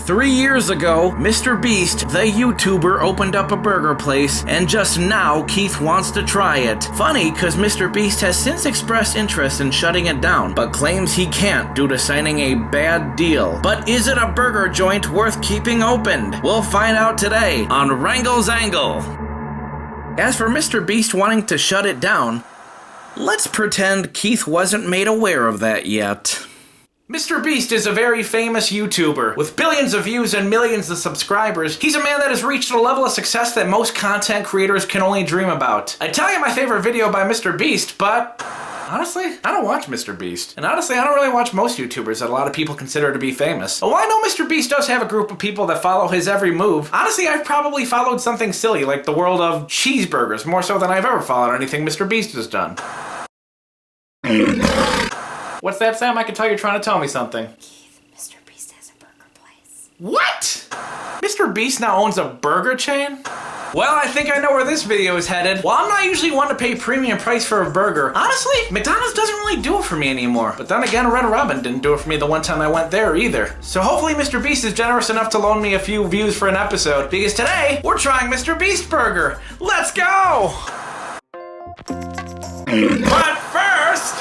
3 years ago, Mr. Beast, the YouTuber, opened up a burger place, and just now Keith wants to try it. Funny, cause Mr. Beast has since expressed interest in shutting it down, but claims he can't due to signing a bad deal. But is it a burger joint worth keeping opened? We'll find out today on Wrangle's Angle. As for Mr. Beast wanting to shut it down, let's pretend Keith wasn't made aware of that yet. Mr. Beast is a very famous YouTuber. With billions of views and millions of subscribers, he's a man that has reached a level of success that most content creators can only dream about. I'd tell you my favorite video by Mr. Beast, but honestly, I don't watch Mr. Beast. And honestly, I don't really watch most YouTubers that a lot of people consider to be famous. Well, I know Mr. Beast does have a group of people that follow his every move. Honestly, I've probably followed something silly like the world of cheeseburgers, more so than I've ever followed anything Mr. Beast has done. What's that, Sam? I can tell you're trying to tell me something. Keith, Mr. Beast has a burger place. What? Mr. Beast now owns a burger chain? Well, I think I know where this video is headed. While I'm not usually one to pay premium price for a burger, honestly, McDonald's doesn't really do it for me anymore. But then again, Red Robin didn't do it for me the one time I went there either. So hopefully Mr. Beast is generous enough to loan me a few views for an episode, because today, we're trying Mr. Beast Burger. Let's go! But first,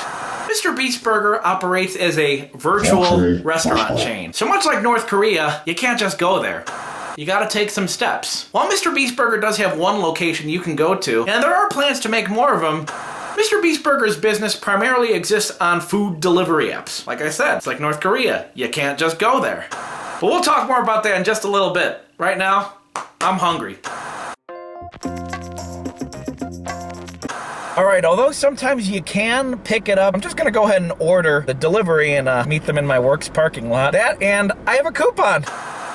Mr. Beast Burger operates as a virtual restaurant chain. So much like North Korea, you can't just go there. You gotta take some steps. While Mr. Beast Burger does have one location you can go to, and there are plans to make more of them, Mr. Beast Burger's business primarily exists on food delivery apps. Like I said, it's like North Korea. You can't just go there. But we'll talk more about that in just a little bit. Right now, I'm hungry. Alright, although sometimes you can pick it up, I'm just gonna go ahead and order the delivery and meet them in my work's parking lot. That, and I have a coupon.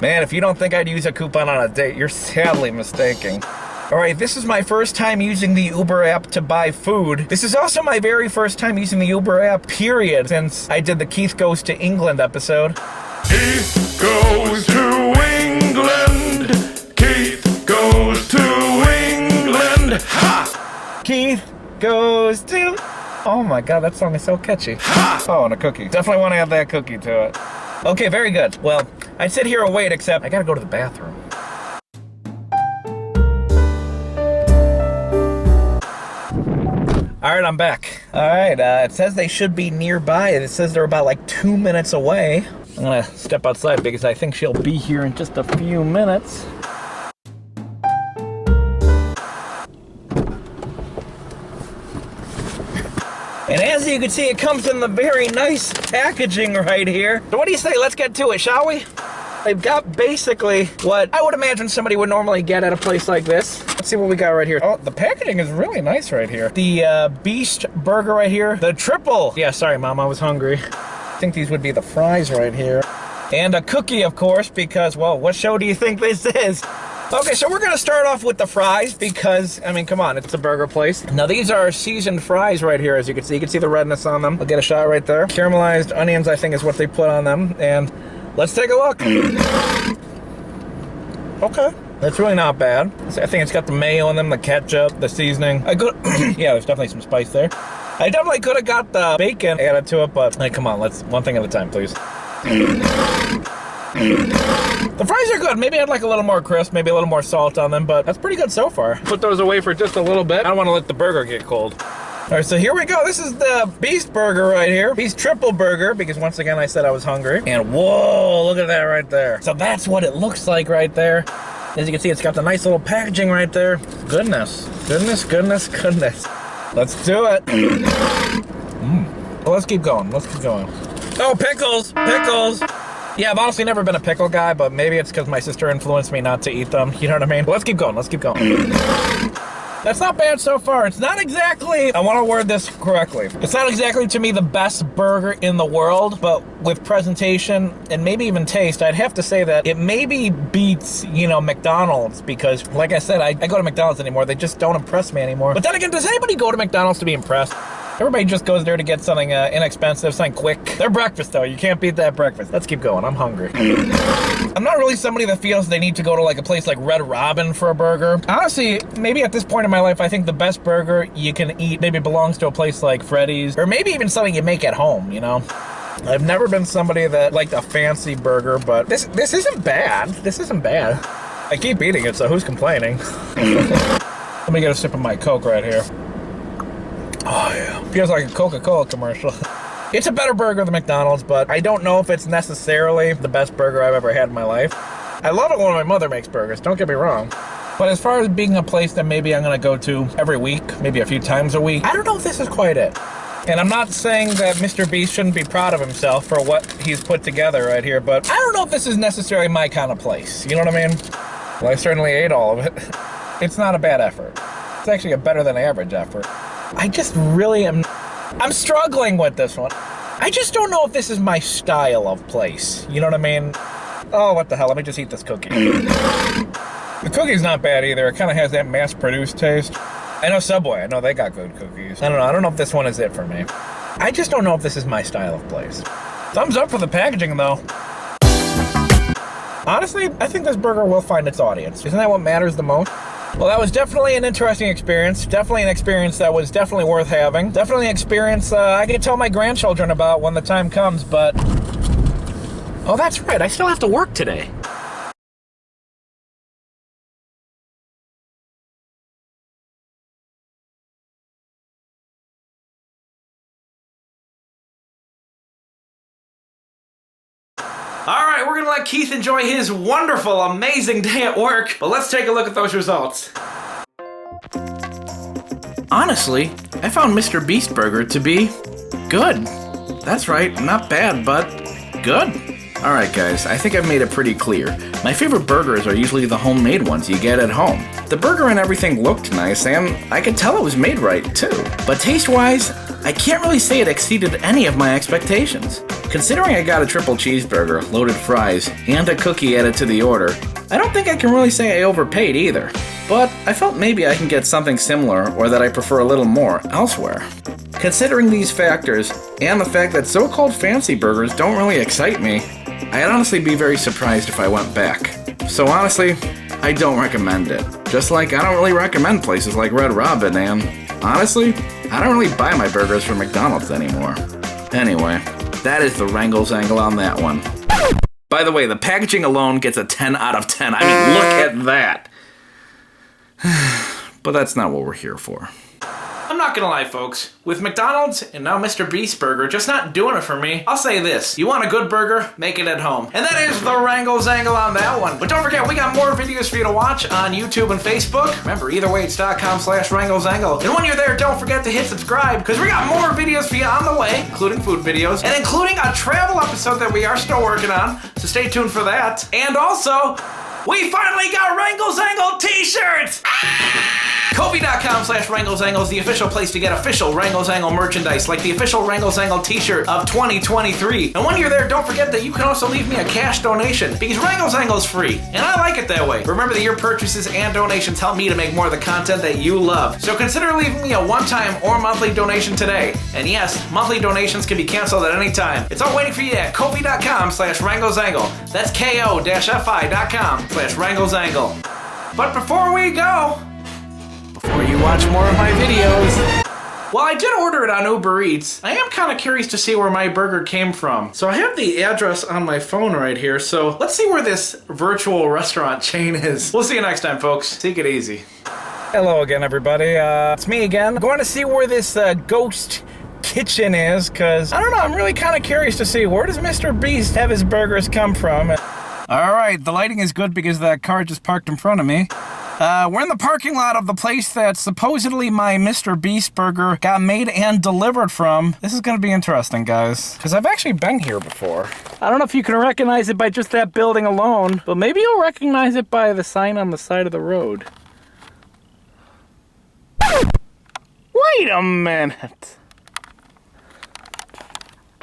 Man, if you don't think I'd use a coupon on a date, you're sadly mistaken. Alright, this is my first time using the Uber app to buy food. This is also my very first time using the Uber app, period, since I did the Keith Goes to England episode. Keith goes to England. Keith goes to England. Ha! Keith goes to... Oh my god, that song is so catchy. Ha! Oh, and a cookie. Definitely want to add that cookie to it. Okay, very good. Well, I'd sit here and wait, except I gotta go to the bathroom. Alright, I'm back. Alright, it says they should be nearby. It says they're about like 2 minutes away. I'm gonna step outside because I think she'll be here in just a few minutes. And as you can see, it comes in the very nice packaging right here. So what do you say? Let's get to it, shall we? They've got basically what I would imagine somebody would normally get at a place like this. Let's see what we got right here. Oh, the packaging is really nice right here. The Beast Burger right here. The triple. Yeah, sorry, Mom, I was hungry. I think these would be the fries right here. And a cookie, of course, because, well, what show do you think this is? Okay, so we're gonna start off with the fries because, I mean, come on, it's a burger place. Now these are seasoned fries right here, as you can see. You can see the redness on them. I'll get a shot right there. Caramelized onions, I think, is what they put on them. And let's take a look. Okay, that's really not bad. I think it's got the mayo on them, the ketchup, the seasoning. I could, yeah, there's definitely some spice there. I definitely could have got the bacon added to it, but hey, come on, let's one thing at a time, please. The fries are good. Maybe I'd like a little more crisp, maybe a little more salt on them, but that's pretty good so far. Put those away for just a little bit. I don't want to let the burger get cold. All right, so here we go. This is the Beast Burger right here. Beast Triple Burger, because once again, I said I was hungry. And whoa, look at that right there. So that's what it looks like right there. As you can see, it's got the nice little packaging right there. Goodness, goodness, goodness, goodness. Let's do it. Well, let's keep going, let's keep going. Oh, pickles, pickles. Yeah, I've honestly never been a pickle guy, but maybe it's because my sister influenced me not to eat them. You know what I mean? Let's keep going, let's keep going. That's not bad so far. It's not exactly, I want to word this correctly. It's not exactly, to me, the best burger in the world, but with presentation and maybe even taste, I'd have to say that it maybe beats, you know, McDonald's, because, like I said, I go to McDonald's anymore. They just don't impress me anymore. But then again, does anybody go to McDonald's to be impressed? Everybody just goes there to get something inexpensive, something quick. Their breakfast, though, you can't beat that breakfast. Let's keep going, I'm hungry. I'm not really somebody that feels they need to go to like a place like Red Robin for a burger. Honestly, maybe at this point in my life, I think the best burger you can eat maybe belongs to a place like Freddy's, or maybe even something you make at home, you know? I've never been somebody that liked a fancy burger, but this isn't bad. This isn't bad. I keep eating it, so who's complaining? Let me get a sip of my Coke right here. Oh yeah, feels like a Coca-Cola commercial. It's a better burger than McDonald's, but I don't know if it's necessarily the best burger I've ever had in my life. I love it when my mother makes burgers, don't get me wrong. But as far as being a place that maybe I'm gonna go to every week, maybe a few times a week, I don't know if this is quite it. And I'm not saying that Mr. Beast shouldn't be proud of himself for what he's put together right here, but I don't know if this is necessarily my kind of place. You know what I mean? Well, I certainly ate all of it. It's not a bad effort. It's actually a better than average effort. I just really am... I'm struggling with this one. I just don't know if this is my style of place. You know what I mean? Oh, what the hell? Let me just eat this cookie. The cookie's not bad either. It kind of has that mass-produced taste. I know Subway. I know they got good cookies. I don't know if this one is it for me. I just don't know if this is my style of place. Thumbs up for the packaging, though. Honestly, I think this burger will find its audience. Isn't that what matters the most? Well, that was definitely an interesting experience. Definitely an experience that was definitely worth having. Definitely an experience I can tell my grandchildren about when the time comes, but... Oh, that's right. I still have to work today. Alright, we're gonna let Keith enjoy his wonderful, amazing day at work, but let's take a look at those results. Honestly, I found Mr. Beast Burger to be good. That's right, not bad, but good. Alright guys, I think I've made it pretty clear. My favorite burgers are usually the homemade ones you get at home. The burger and everything looked nice, and I could tell it was made right too. But taste-wise, I can't really say it exceeded any of my expectations. Considering I got a triple cheeseburger, loaded fries, and a cookie added to the order, I don't think I can really say I overpaid either. But I felt maybe I can get something similar, or that I prefer a little more, elsewhere. Considering these factors, and the fact that so-called fancy burgers don't really excite me, I'd honestly be very surprised if I went back. So honestly, I don't recommend it. Just like I don't really recommend places like Red Robin, and honestly, I don't really buy my burgers from McDonald's anymore. Anyway, that is the Wrangles angle on that one. By the way, the packaging alone gets a 10 out of 10. I mean, look at that. But that's not what we're here for. I'm not gonna lie, folks. With McDonald's and now Mr. Beast Burger just not doing it for me, I'll say this. You want a good burger? Make it at home. And that is the Wrangles angle on that one. But don't forget, we got more videos for you to watch on YouTube and Facebook. Remember, eitherwaits.com/Wrangle'sAngle. And when you're there, don't forget to hit subscribe, because we got more videos for you on the way, including food videos, and including a travel episode that we are still working on. So stay tuned for that. And also, we finally got Wrangles Angle t-shirts! Kofi.com/WranglesAngle is the official place to get official Wrangles Angle merchandise, like the official Wrangles Angle t-shirt of 2023. And when you're there, don't forget that you can also leave me a cash donation, because Wrangles Angle is free, and I like it that way. Remember that your purchases and donations help me to make more of the content that you love. So consider leaving me a one-time or monthly donation today. And yes, monthly donations can be canceled at any time. It's all waiting for you at Kofi.com/WranglesAngle. That's ko-fi.com/WranglesAngle. But before we go, before you watch more of my videos, well, I did order it on Uber Eats. I am kind of curious to see where my burger came from. So I have the address on my phone right here, so let's see where this virtual restaurant chain is. We'll see you next time, folks. Take it easy. Hello again, everybody. It's me again. I'm going to see where this ghost kitchen is, because, I don't know, I'm really kind of curious to see where does Mr. Beast have his burgers come from. Alright, the lighting is good because that car just parked in front of me. We're in the parking lot of the place that supposedly my Mr. Beast burger got made and delivered from. This is going to be interesting, guys, because I've actually been here before. I don't know if you can recognize it by just that building alone, but maybe you'll recognize it by the sign on the side of the road. Wait a minute.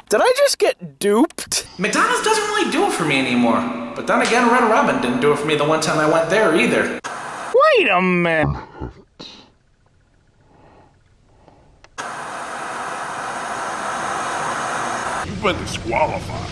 Did I just get duped? McDonald's doesn't really do it for me anymore. But then again, Red Robin didn't do it for me the one time I went there either. Wait a minute. You've been disqualified.